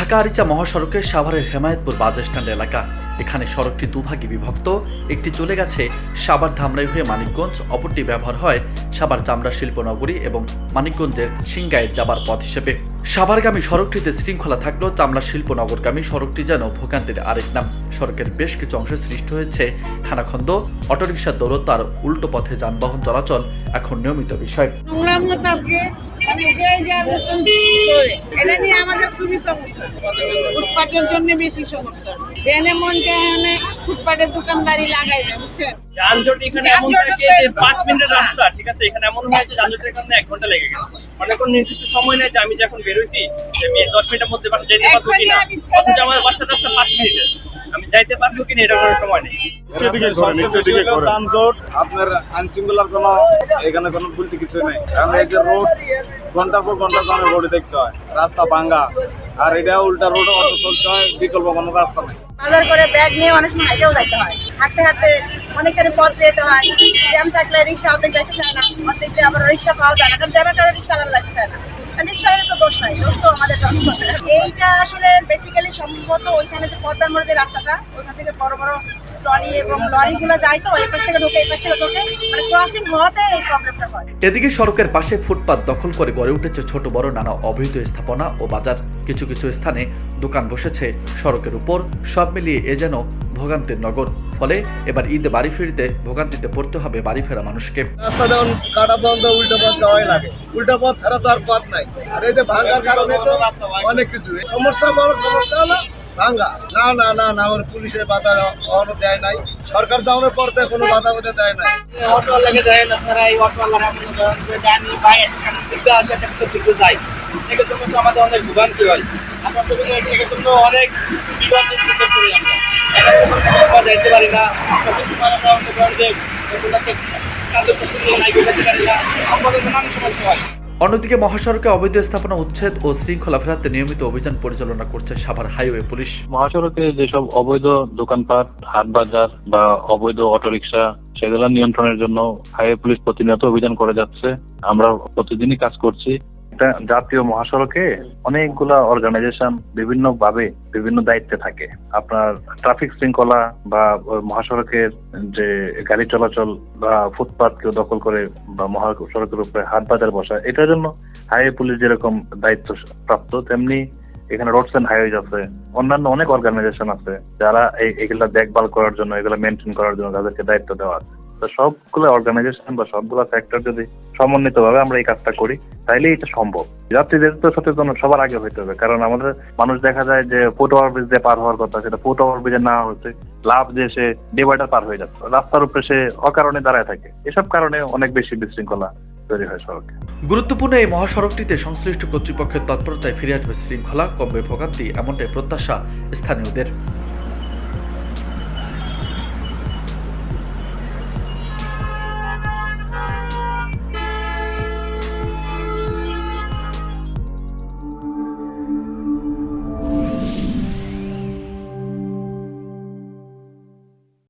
ঢাকা আরিচা মহাসড়কের সাভারের Hemayetpur bus stand এলাকা। এখানে সড়কটি দুভাগে বিভক্ত। একটি চলে গেছে সাভার ধামরাই হয়ে মানিকগঞ্জ, অপরটি ব্যবহার হয় সাভার চামড়া শিল্পনগরী এবং মানিকগঞ্জের সিংগাইর যাবার পথ হিসেবে। সাভারগামী সড়কটিতে শৃঙ্খলা থাকলেও চামড়া শিল্পনগরগামী সড়কটি যেন ভোগান্তির আরেক নাম। সড়কের বেশ কিছু অংশে সৃষ্টি হয়েছে খানাখন্দ, অটোরিকশার দৌড়, তার উল্টো পথে যানবাহন চলাচল এখন নিয়মিত বিষয়। এটা নিয়ে আমাদের খুবই সমস্যা, ফুটপাতের জন্য বেশি সমস্যা। জেনে মন চায় ফুটপাতের দোকানদারি লাগাই না, বুঝছেন। যানজট এখানে এমন থাকে যে 5 মিনিটের রাস্তা, ঠিক আছে, এখানে এমন হয়েছে যানজটের কারণে 1 ঘন্টা লেগে গেছে। মানে কোনো নির্দিষ্ট সময় নেই যে আমি যখন বের হইছি যে আমি 10 মিনিটের মধ্যে বাসা যেতে পারবো কিনা, অথচ আমার বাসার রাস্তা 5 মিনিটের, আমি যাইতে পারবো কিনা এটা কোনো সময় নেই। যানজট আপনার আইনশৃঙ্খলার এখানে কোনো বলতে কিছু নেই, কারণ এই যে রোড ঘন্টার পর ঘন্টা জামে রোডে দেখতে হয়, রাস্তা ভাঙ্গা, আর এটা উল্টা রোডে অটো চলতে হয়, বিকল্প কোনো রাস্তা নেই। বাজার করে ব্যাগ নিয়ে অনেক সময় হেঁটেও যাইতে হয়, হাঁটতে হাঁটতে অনেকখানি পথ যেতে হয়। জ্যাম থাকলে রিক্সা অর্ধেক যাইতে চায় না, অর্ধেক যে আবার রিক্সা পাওয়া যায় না, কারণ জ্যামের কারণে রিক্সা আলাদা যাইতে চায় না। রিক্সার তো দোষ নাই, দোষ তো আমাদের জনগণের। এইটা আসলে বেসিক্যালি সম্ভবত ওইখানে যে পদ্মার মোড়ে যে রাস্তাটা, ওইখান থেকে বড় বড় ট্রলি এবং লরিগুলো যায়, তো এই পাশ থেকে ঢোকে এই পাশ থেকে ঢোকে, মানে ক্রসিং হওয়াতে এই প্রবলেমটা হয়। এদিকে সড়কের পাশে ফুটপাত দখল করে গড়ে উঠেছে ছোট বড় নানা অবৈধ স্থাপনা ও বাজার। কিছু কিছু স্থানে দোকান বসেছে সড়কের উপর। সব মিলিয়ে এ যেন ভোগান্তির নগর। ফলে এবার ঈদে বাড়ি ফিরতে ভোগান্তিতে পড়তে হবে বাড়ি ফেরা মানুষকে। রাস্তা যখন কাটা বন্ধ, উল্টো পথ যাওয়াই লাগে, উল্টো পথ ছাড়া তো আর পথ নাই। আর এই যে ভাঙ্গার কারণে তো অনেক কিছু সমস্যা, বড় সমস্যা হলো ভাঙ্গা। না না না না, আমার পুলিশের বাধা অন্য দেয় নাই, সরকার যাওয়ার পর তো কোনো বাধা বাধা দেয় নাই। অটোওয়ালাকে দেয় না, তারা এই অটোওয়ালারা জানি ভাই এখান থেকে আসে একটা দিকে যায়, এটার জন্য তো আমাদের অনেক ভোগান্তি হয়। আমরা তো এটার জন্য অনেক বিপদের ভিতরে পড়ি আমরা, যাইতে পারি না, আমাদের নানান সমস্যা হয়। অন্যদিকে মহাসড়কে অবৈধ স্থাপনা উচ্ছেদ ও শৃঙ্খলা ফেরাতে নিয়মিত অভিযান পরিচালনা করছে সাভার হাইওয়ে পুলিশ। মহাসড়কে যেসব অবৈধ দোকানপাট, হাট বাজার বা অবৈধ অটোরিকশা, সেগুলো নিয়ন্ত্রণের জন্য হাইওয়ে পুলিশ প্রতিনিয়ত অভিযান করে যাচ্ছে। আমরা প্রতিদিনই কাজ করছি। একটা জাতীয় মহাসড়কে অনেকগুলা অর্গানাইজেশন বিভিন্ন ভাবে বিভিন্ন দায়িত্বে থাকে। আপনার ট্রাফিক শৃঙ্খলা বা মহাসড়কের যে গাড়ি চলাচল বা ফুটপাত কেউ দখল করে বা মহাসড়কের উপরে হাট বাজার বসা, এটার জন্য হাইওয়ে পুলিশ যেরকম দায়িত্ব প্রাপ্ত, তেমনি এখানে রোডস এন্ড হাইওয়েজ আছে, অন্যান্য অনেক অর্গানাইজেশন আছে যারা এগুলা দেখভাল করার জন্য, এগুলা মেনটেন করার জন্য তাদেরকে দায়িত্ব দেওয়া আছে। তো সবগুলো অর্গানাইজেশন বা সবগুলো সেক্টর যদি সমন্বিত ভাবে আমরা এই কাজটা করি, তাইলে এটা সম্ভব। যাত্রীদের তো সচেতন সবার আগে হইতে হবে, কারণ আমাদের মানুষ দেখা যায় যে ফুট ওভারব্রিজ দিয়ে পার হওয়ার কথা, সেটা ফুট ওভারব্রিজে না হচ্ছে লাভ দিয়ে সে ডিভাইডার পার হয়ে যাচ্ছে, রাস্তার উপরে সে অকারণে দাঁড়ায় থাকে। এসব কারণে অনেক বেশি বিশৃঙ্খলা তৈরি হয় সড়কে। গুরুত্বপূর্ণ এই মহাসড়কটিতে সংশ্লিষ্ট কর্তৃপক্ষের তৎপরতায় ফিরে আসবে শৃঙ্খলা, কমবে ভোগান্তি, এমনটাই প্রত্যাশা স্থানীয়দের।